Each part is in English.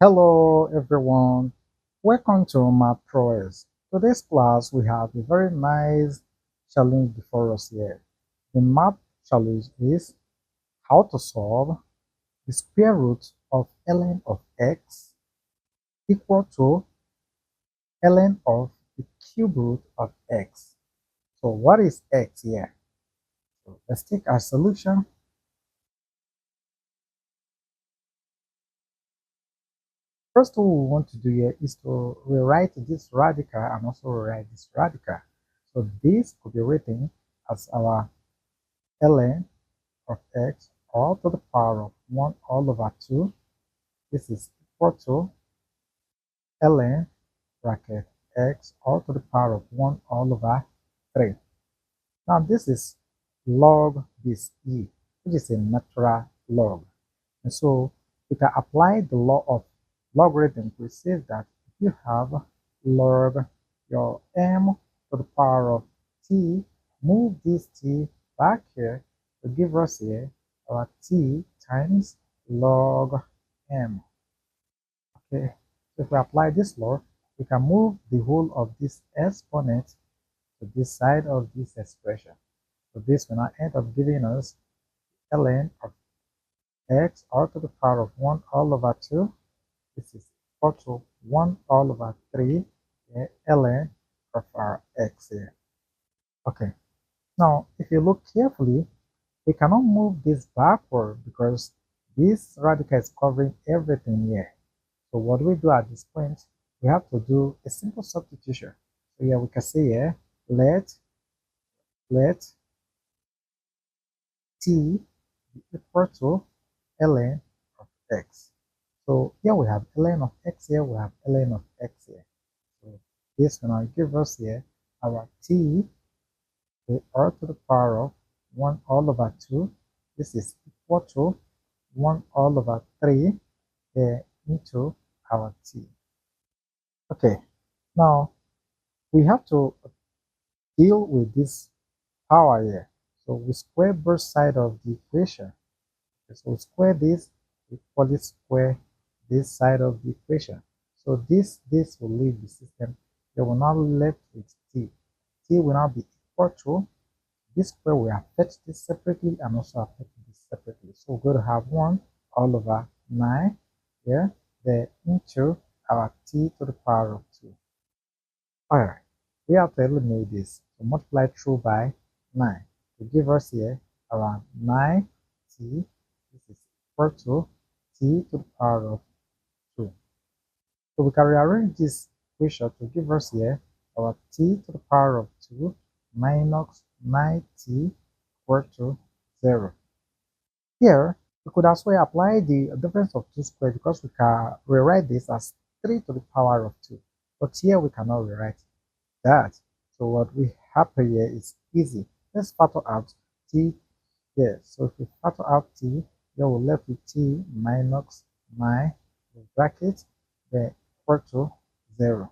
Hello everyone, welcome to Math Pros. Today's class we have a very nice challenge before us here. The math challenge is how to solve the square root of ln of x equal to ln of the cube root of x. So what is x here? So let's take our solution. First thing we want to do here is to rewrite this radical and also rewrite this radical. So this could be written as our ln of x all to the power of 1 all over 2. This is equal to ln bracket x all to the power of 1 all over 3. Now this is log this e, which is a natural log. And so we can apply the law of logarithm to say that if you have log your m to the power of t, move this t back here to give us here our t times log m. Okay, so if we apply this law, we can move the whole of this exponent to this side of this expression. So this will now end up giving us ln of x all to the power of 1 all over 2. This is equal to 1 all over 3 ln of our x here. Okay, now if you look carefully, we cannot move this backward because this radical is covering everything here. So what do we do at this point? We have to do a simple substitution. So here we can say here, let t be equal to ln of x. So here we have ln of x here, we have ln of x here. So this will now give us here our t r to the power of 1 all over 2. This is equal to 1 all over 3 into our t. Okay, now we have to deal with this power here. So we square both sides of the equation. Okay, so we square this, we equally square this side of the equation. So this will leave the system. They will now be left with t. T will now be equal to this square. We have fetched this separately and also affect this separately. So we're going to have 1 all over 9 here, there into our t to the power of 2. Alright, we have to eliminate this. So multiply through by 9 to give us here around 9t. This is equal to t to the power of 2. So we can rearrange this equation to give us here our t to the power of 2 minus 9t equal to 0. Here, we could as well apply the difference of 2 squared because we can rewrite this as 3 to the power of 2. But here we cannot rewrite that. So what we have here is easy. Let's factor out t here. So if we factor out t, then we're left with t minus 9 bracket then equal to 0.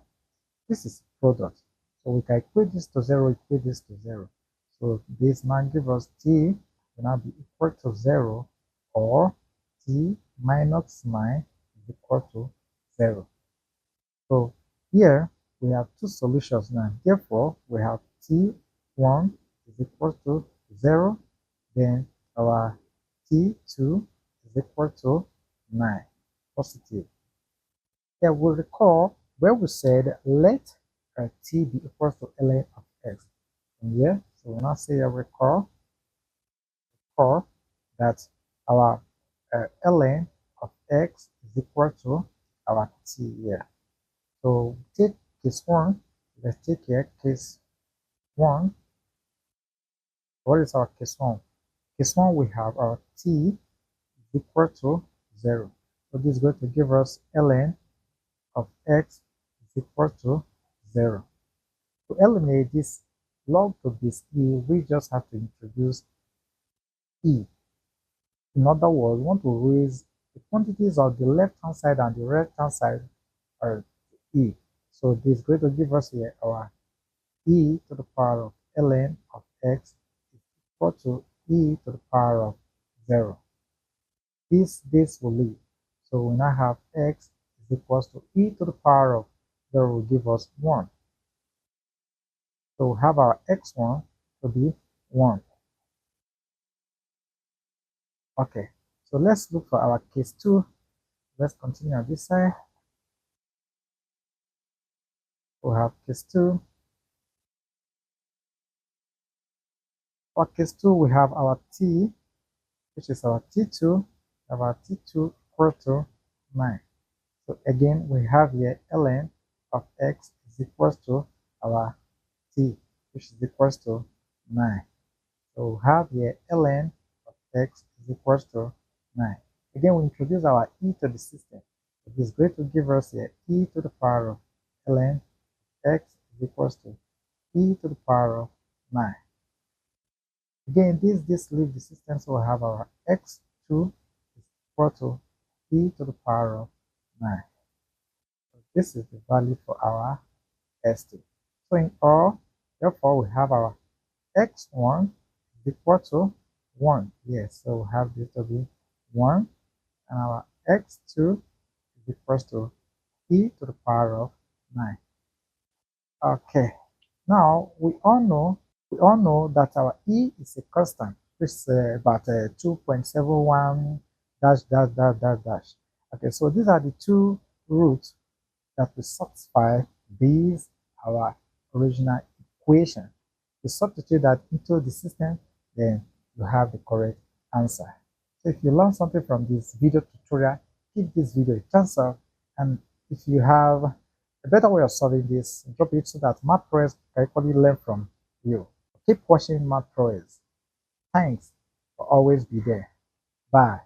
This is product. So we can equate this to 0, equate this to 0. So this now gives us t will now be equal to 0 or t minus 9 is equal to 0. So here we have two solutions now. Therefore, we have t1 is equal to 0, then our t2 is equal to 9, positive. Here we recall where we said let t be equal to ln of x. And here, so we now say recall that our ln of x is equal to our t here. So take case 1. Let's take here case 1. What is our case 1? Case 1 we have our t is equal to 0. So this is going to give us ln of x is equal to 0. To eliminate this log to this e, we just have to introduce e. In other words, we want to raise the quantities of the left hand side and the right hand side are e. So this is going to give us here our e to the power of ln of x is equal to e to the power of 0. This will leave. So we now have x is equals to e to the power of 0 will give us 1. So we have our x1 to be 1. Okay, so let's look for our case 2. Let's continue on this side. We have case 2. For case 2, we have our t, which is our t2. Our t2 equal to 9. So again, we have here ln of x is equals to our t, which is equals to 9. So we have here ln of x is equals to 9. Again, we introduce our e to the system. It is going to give us here e to the power of ln x is equals to e to the power of 9. Again, this leaves the system, so we have our x2 is equal to e to the power of 9. So this is the value for our s2. So in all, therefore, we have our x1 is equal to 1. Yes, so we have this to be 1, and our x2 is equal to e to the power of 9. Okay, now we all know that our e is a constant, which is about 2.71 dash dash dash dash dash. Okay, so these are the two roots that we satisfy these our original equation. You substitute that into the system, then you have the correct answer. So if you learn something from this video tutorial, give this video a thumbs up, and if you have a better way of solving this, drop it so that math pros can equally learn from you. Keep watching math pros. Thanks for always be there. Bye.